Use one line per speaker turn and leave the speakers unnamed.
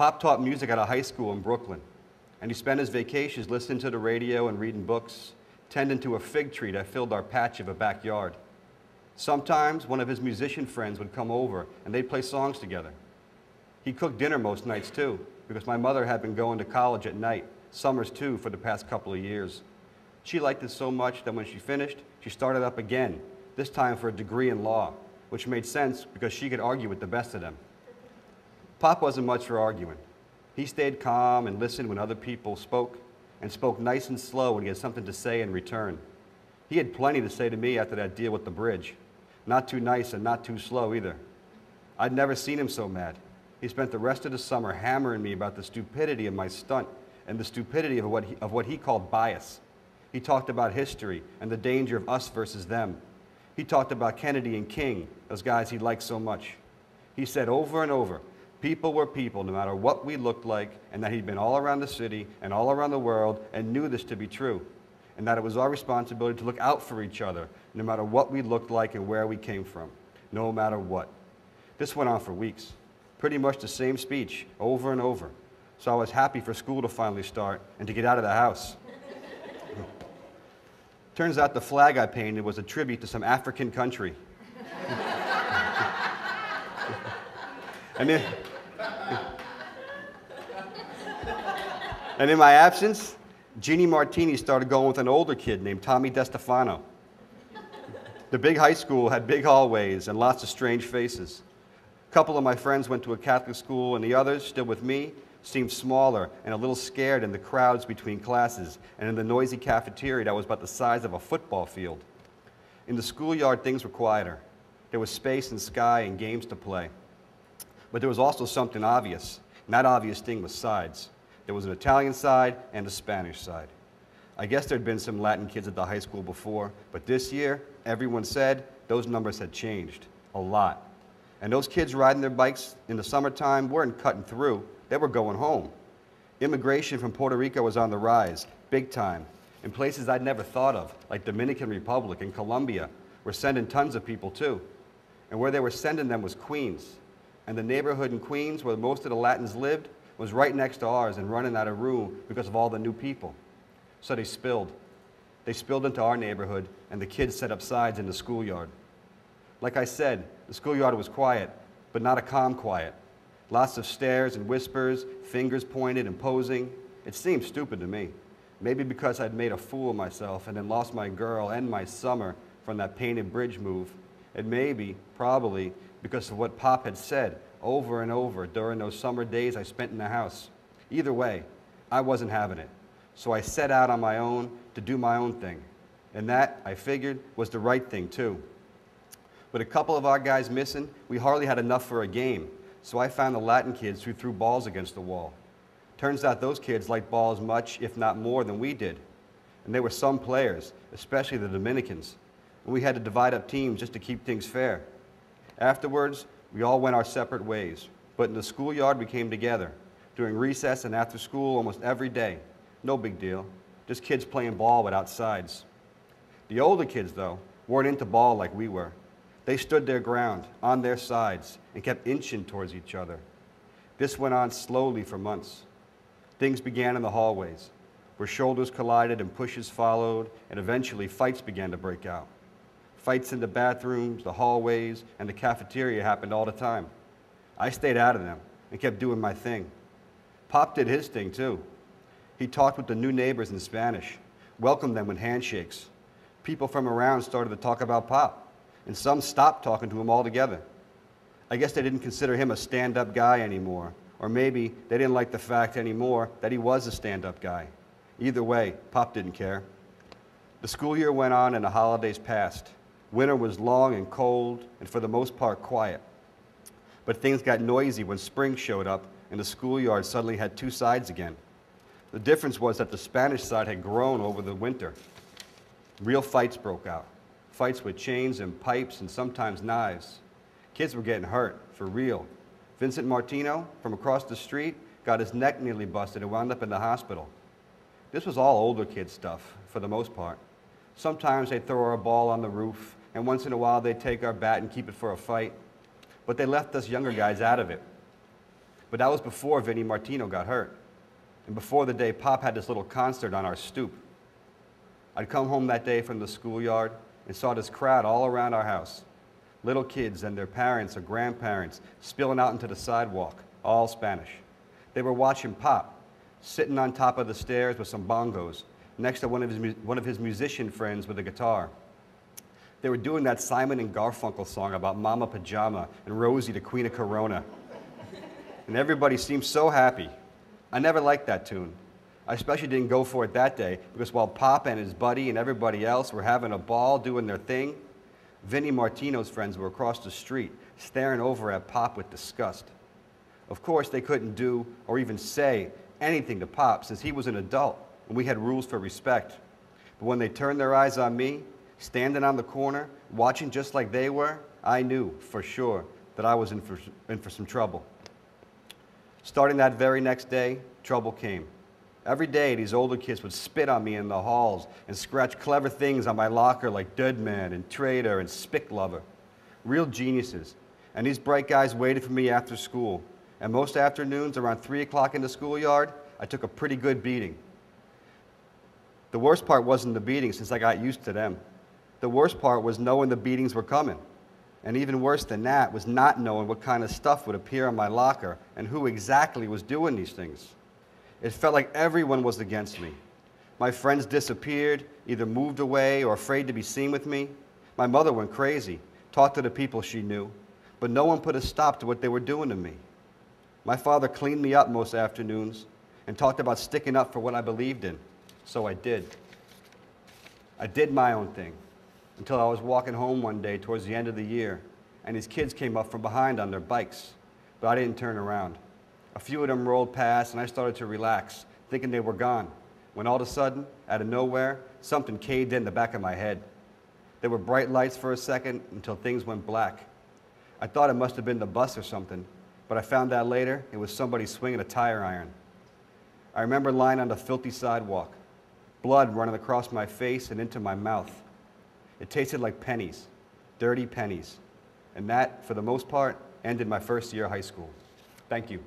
Pop taught music at a high school in Brooklyn, and he spent his vacations listening to the radio and reading books, tending to a fig tree that filled our patch of a backyard. Sometimes one of his musician friends would come over and they'd play songs together. He cooked dinner most nights too, because my mother had been going to college at night, summers too, for the past couple of years. She liked it so much that when she finished, she started up again, this time for a degree in law, which made sense because she could argue with the best of them. Pop wasn't much for arguing. He stayed calm and listened when other people spoke, and spoke nice and slow when he had something to say in return. He had plenty to say to me after that deal with the bridge. Not too nice and not too slow either. I'd never seen him so mad. He spent the rest of the summer hammering me about the stupidity of my stunt and the stupidity of what he called bias. He talked about history and the danger of us versus them. He talked about Kennedy and King, those guys he liked so much. He said over and over, people were people no matter what we looked like, and that he'd been all around the city and all around the world and knew this to be true, and that it was our responsibility to look out for each other no matter what we looked like and where we came from, no matter what. This went on for weeks, pretty much the same speech over and over, so I was happy for school to finally start and to get out of the house. Turns out the flag I painted was a tribute to some African country. And in my absence, Jeannie Martini started going with an older kid named Tommy DeStefano. The big high school had big hallways and lots of strange faces. A couple of my friends went to a Catholic school, and the others, still with me, seemed smaller and a little scared in the crowds between classes and in the noisy cafeteria that was about the size of a football field. In the schoolyard, things were quieter. There was space and sky and games to play. But there was also something obvious, and that obvious thing was sides. There was an Italian side and a Spanish side. I guess there'd been some Latin kids at the high school before, but this year, everyone said those numbers had changed, a lot. And those kids riding their bikes in the summertime weren't cutting through, they were going home. Immigration from Puerto Rico was on the rise, big time, in places I'd never thought of, like Dominican Republic and Colombia, were sending tons of people too. And where they were sending them was Queens. And the neighborhood in Queens, where most of the Latins lived, was right next to ours and running out of room because of all the new people. So they spilled. They spilled into our neighborhood, and the kids set up sides in the schoolyard. Like I said, the schoolyard was quiet, but not a calm quiet. Lots of stares and whispers, fingers pointed and posing. It seemed stupid to me. Maybe because I'd made a fool of myself and then lost my girl and my summer from that painted bridge move. And maybe, probably, because of what Pop had said over and over during those summer days I spent in the house. Either way, I wasn't having it. So I set out on my own to do my own thing. And that, I figured, was the right thing too. With a couple of our guys missing, we hardly had enough for a game. So I found the Latin kids who threw balls against the wall. Turns out those kids liked ball as much, if not more, than we did. And there were some players, especially the Dominicans. And we had to divide up teams just to keep things fair. Afterwards, we all went our separate ways. But in the schoolyard, we came together. During recess and after school, almost every day. No big deal. Just kids playing ball without sides. The older kids, though, weren't into ball like we were. They stood their ground, on their sides, and kept inching towards each other. This went on slowly for months. Things began in the hallways, where shoulders collided and pushes followed, and eventually fights began to break out. Fights in the bathrooms, the hallways, and the cafeteria happened all the time. I stayed out of them and kept doing my thing. Pop did his thing too. He talked with the new neighbors in Spanish, welcomed them with handshakes. People from around started to talk about Pop, and some stopped talking to him altogether. I guess they didn't consider him a stand-up guy anymore, or maybe they didn't like the fact anymore that he was a stand-up guy. Either way, Pop didn't care. The school year went on and the holidays passed. Winter was long and cold, and for the most part, quiet. But things got noisy when spring showed up, and the schoolyard suddenly had two sides again. The difference was that the Spanish side had grown over the winter. Real fights broke out. Fights with chains and pipes and sometimes knives. Kids were getting hurt, for real. Vincent Martino, from across the street, got his neck nearly busted and wound up in the hospital. This was all older kid stuff, for the most part. Sometimes they'd throw our ball on the roof, and once in a while they'd take our bat and keep it for a fight. But they left us younger guys out of it. But that was before Vinnie Martino got hurt, and before the day Pop had this little concert on our stoop. I'd come home that day from the schoolyard and saw this crowd all around our house. Little kids and their parents or grandparents spilling out into the sidewalk, all Spanish. They were watching Pop, sitting on top of the stairs with some bongos, next to one of his musician friends with a guitar. They were doing that Simon and Garfunkel song about Mama Pajama and Rosie, the Queen of Corona. And everybody seemed so happy. I never liked that tune. I especially didn't go for it that day because while Pop and his buddy and everybody else were having a ball doing their thing, Vinnie Martino's friends were across the street staring over at Pop with disgust. Of course, they couldn't do or even say anything to Pop since he was an adult and we had rules for respect. But when they turned their eyes on me, standing on the corner, watching just like they were, I knew for sure that I was in for some trouble. Starting that very next day, trouble came. Every day, these older kids would spit on me in the halls and scratch clever things on my locker like Dead Man and Traitor and Spick Lover. Real geniuses. And these bright guys waited for me after school. And most afternoons, around 3 o'clock in the schoolyard, I took a pretty good beating. The worst part wasn't the beating, since I got used to them. The worst part was knowing the beatings were coming. And even worse than that was not knowing what kind of stuff would appear in my locker and who exactly was doing these things. It felt like everyone was against me. My friends disappeared, either moved away or afraid to be seen with me. My mother went crazy, talked to the people she knew, but no one put a stop to what they were doing to me. My father cleaned me up most afternoons and talked about sticking up for what I believed in, so I did. I did my own thing until I was walking home one day towards the end of the year, and these kids came up from behind on their bikes, but I didn't turn around. A few of them rolled past, and I started to relax, thinking they were gone, when all of a sudden, out of nowhere, something caved in the back of my head. There were bright lights for a second until things went black. I thought it must have been the bus or something, but I found out later it was somebody swinging a tire iron. I remember lying on the filthy sidewalk, blood running across my face and into my mouth. It tasted like pennies, dirty pennies. And that, for the most part, ended my first year of high school. Thank you.